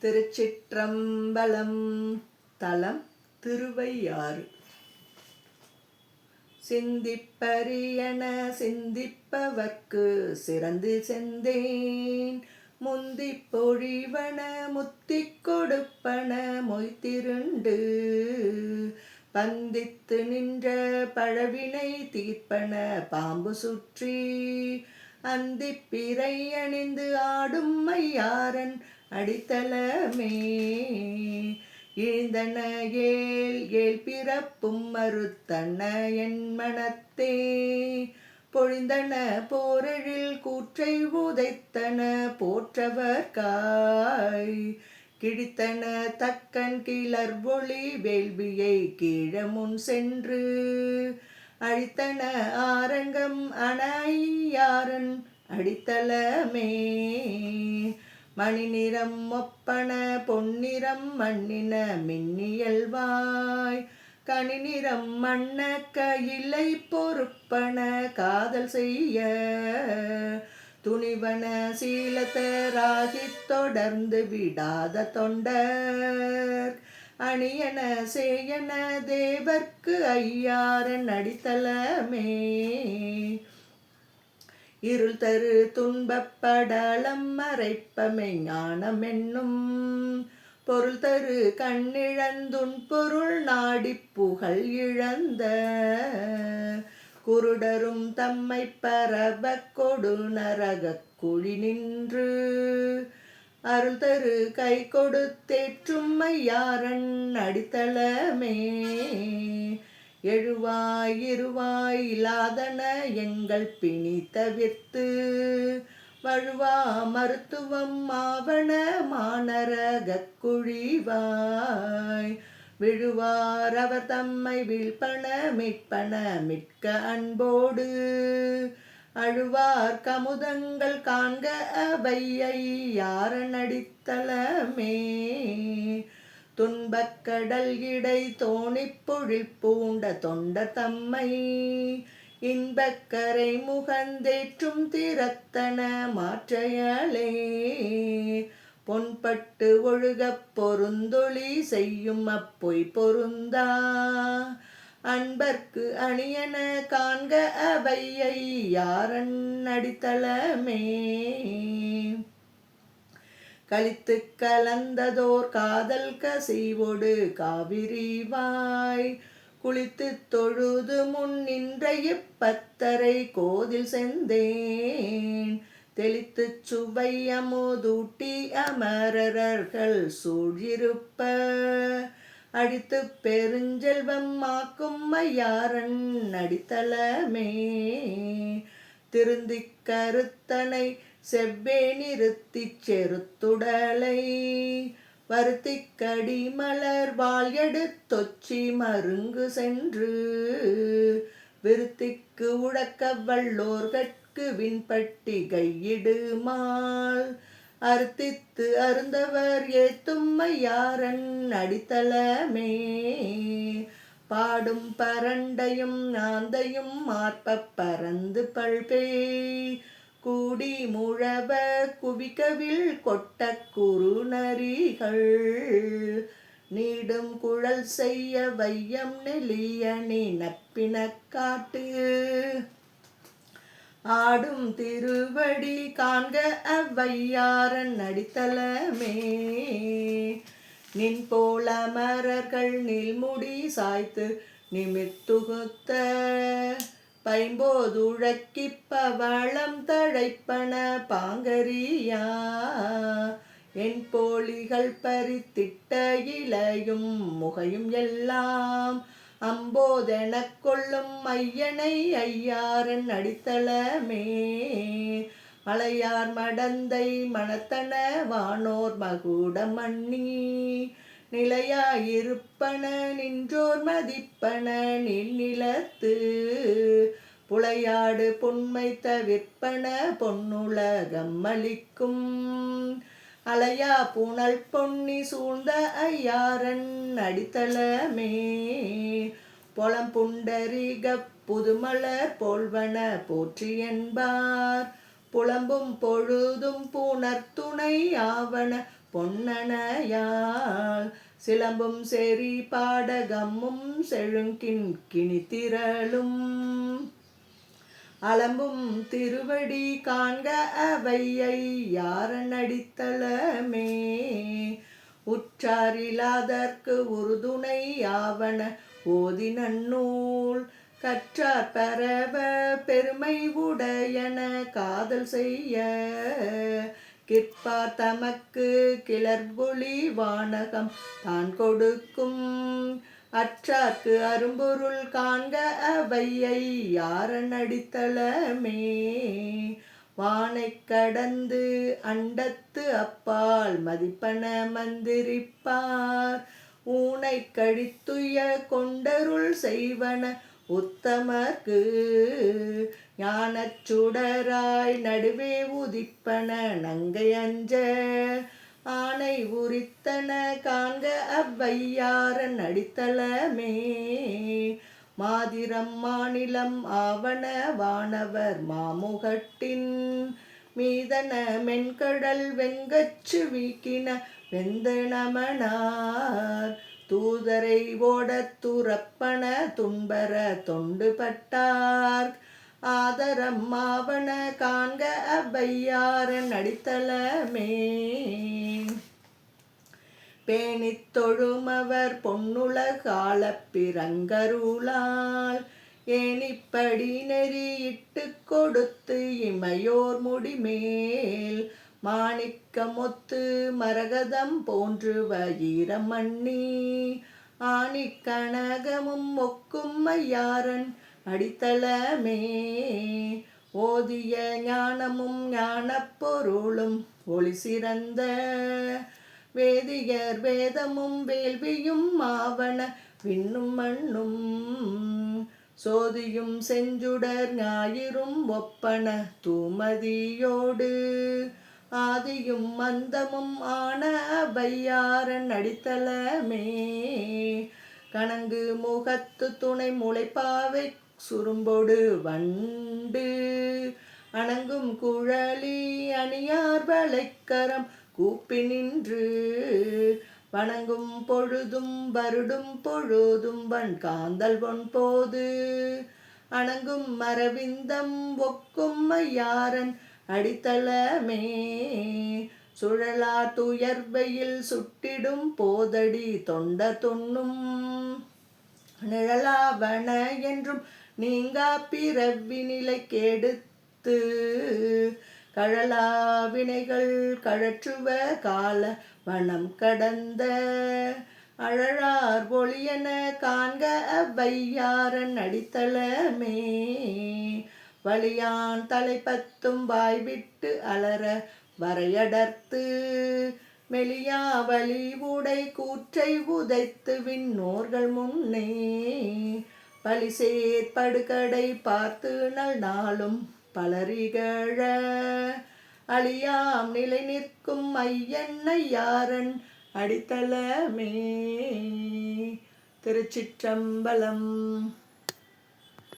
திருச்சிற்றம்பலம். தலம் திருவையாறு. சிந்திப்பரியன சிந்திப்பவர்க்கு சிறந்து செந்தேன் முந்திப் பொழிவன முத்திக் கொடுப்பன மொய்த்திருண்டு பந்தித்து நின்ற பழவினை தீர்ப்பன பாம்பு சுற்றி அந்திப் பிறை அணிந்து ஆடும் மையாரன் அடித்தலமே இழிந்தன ஏல் ஏல் பிறப்பும் மறுத்தன என் மனத்தே பொழிந்தன போரெழில் கூற்றை உதைத்தன போற்றவர்காய் கிழித்தன தக்கன் கிளர் ஒளி வேள்வியை கீழமுன் சென்று அழித்தன ஆரங்கம் அணையாரன் அடித்தலமே மணி நிறம் ஒப்பன பொன்னிறம் மண்ணின மின்னியல்வாய் கனி நிறம் மண்ண கையிலை பொறுப்பன காதல் செய்ய துணிவன சீலத்தராகித் தொடர்ந்து விடாத தொண்டர் அணியன சேயன தேவர்க்கு ஐயாரன் அடித்தலமே இருள் தரு துன்பப்படலம் மறைப்பமை ஞானம் என்னும் பொருள் தரு கண்ணிழந்துன் பொருள் நாடிப் புகழ் இழந்த குருடரும் தம்மை பரவக் கொடு நரகக் குழி நின்று அருள் தரு கை கொடுத்தேற்றும் மையாரன் அடித்தலமே எழுவாய் இருவாய் இலாதன எங்கள் பிணி தவிர்த்து வழுவா மருத்துவம் ஆவண மாநரகக் குழிவாய் விழுவார் அவர் தம்மை வீழ்பன மீட்பன மிக்க அன்போடு அழுவார் கமுதங்கள் காண்க அவையை யாரன் அடித்தலமே துன்பக்கடல் இடை தோணிப் பொழில் பூண்ட தொண்டர் தம்மை இன்பக்கரை முகந்தேற்றும் திறத்தன மாற்றையலே பொன்பட்டு ஒழுகப் பொருந்தொழி செய்யும் அப்பொய் பொருந்தா அன்பர்க்கு அணியன காண்க அவையை யாரன் அடித்தலமே கலித்து கலந்ததோர் காதல் கசிவோடு காவிரிவாய் குளித்து தொழுது முன் நின்ற இப்பத்தரை கோதில் செந்தேன் தெளித்து சுவை அமுதூட்டி அமரர்கள் சூழிருப்ப அடித்து பெருஞ்செல்வம் ஆக்கும் மையாரன் அடித்தலமே திருந்திக் கருத்தனை செவ்வே நிறுத்திச் செருத்துடலை வருத்திக் கடிமலர் வாள் எடுத்தொச்சி மருங்கு சென்று விருத்திக்கு உழக்க வல்லோர்கட்கு விண்பட்டி கையிடுமால் அர்த்தித்து அருந்தவர் ஏத்தும் மையாரன் அடித்தலமே பாடும் பரண்டையும் ஆந்தையும் மார்பப் பறந்து பல்பேய் கூடி முழவ குவிக்கவில் கொட்ட குறுநரிகள் நீடும் குழல் செய்ய வையம் நெளியணி நப்பினக் காட்டு ஆடும் திருவடி காண்க அவ்வையாரன் அடித்தலமே நின் போல அமரர்கள் நீள்முடி சாய்த்து நிமிர்த்துகுத்த பைம்போதுழக்கிப் பவளம் தழைப்பன பாங்கரியா என் போலிகள் பறித்திட்ட இலையும் முகையும் எல்லாம் அம்போதெனக் கொள்ளும் ஐயனை ஐயாரன் அடித்தலமே மலையார் மடந்தை மணத்தன வானோர் மகுட மண்ணி நிலையாயிருப்பன நின்றோர் மதிப்பன நிலத்து புலையாடு பொன்மை தவிர்ப்பன பொன்னுலகம் அளிக்கும் அலையா புனல் பொன்னி சூழ்ந்த ஐயாரன் அடித்தலமே பொலம் புண்டரிகப் புதுமலர் போல்வன போற்றி என்பார் புலம்பும் பொழுதும் புணர் துணை ஆவன பொன்னணையால் சிலம்பும் செறி பாடகமும் செழுங்கின் கிணித்திரளும் அலம்பும் திருவடி காண்க அவையை யாரன் அடித்தளமே உற்றாரிலாதற்கு உறுதுணை யாவன ஓதி நன்னூல் கற்றார் பரவ பெருமை உடையன காதல் செய்ய கிற்பார் தமக்கு கிளர்பொலி வானகம் தான் கொடுக்கும் அற்றார்க்கு அரும்பொருள் காண்க அவையை யாரன் அடித்தளமே வானை கடந்து அண்டத்து அப்பால் மதிப்பன மந்திரிப்பார் ஊனை கழித்துய கொண்டருள் செய்வன உத்தமர்க்கு ஞானச் சுடராய் நடுவே உதிப்பன நங்கை அஞ்ச ஆனை உரித்தன காண்க அவ்வையாரன் அடித்தளமே மாதிரம் மாநிலம் ஆவன வானவர் மாமுகட்டின் மீதன மென்கடல் வெங்கச்சு வீக்கின வெந்தனமனார் தூதரை ஓடத் துறப்பன துன்பர தொண்டுபட்டார் ஆதரம் ஆவன காண்க அவ்வையாரன் அடித்தளமே பேணித் தொழுமவர் பொன்னுலகால பிறங்கருளால் ஏணிப்படி நெறியிட்டு கொடுத்து இமையோர் முடிமேல் மாணிக்கமொத்து மரகதம் போன்று வயிரம் மண்ணி ஆணிக்கனகமும் ஒக்கும் ஐயாரன் அடித்தளமே ஓதிய ஞானமும் ஞானப் பொருளும் ஒளி சிறந்த வேதியர் வேதமும் வேள்வியும் ஆவன விண்ணும் மண்ணும் சோதியும் செஞ்சுடர் ஞாயிறும் ஒப்பன தூமதியோடு ஆதியும் மந்தமும் ஆன அவ்வையாரன் அடித்தளமே கணங்கு முகத்து துணை முளைப்பாவை சுரும்பொடு வண்டு அணங்கும் குழலி அணியார் வளைக்கரம் கூப்பி நின்று வணங்கும் பொழுதும் வருடும் பொழுதும் வன் காந்தல் பொன் போது அணங்கும் மரவிந்தம் ஒக்கும் ஐயாரன் அடித்தளமே சுழலா துயர்வையில் சுட்டிடும் போதடி தொண்ட தொன்னும் நிழலாவன என்றும் நீங்கா பிறவி நிலை கெடுத்து கழலா வினைகள் கழற்றுவ கால வனம் கடந்த அழலார் ஒளியன காண்க அவ்வையாரன் அடித்தளமே வலியான் தலைப்பத்தும் வாய்விட்டு அலற வரையடர்த்து மெலியா வலி உடை கூற்றை உதைத்து விண்ணோர்கள் முன்னே பலிசேர் படுகடை பார்த்து நல் நாளும் பலரிகழ அழியாம் நிலை நிற்கும் ஐயன் ஐயாரன் அடித்தளமே. திருச்சிற்றம்பலம்.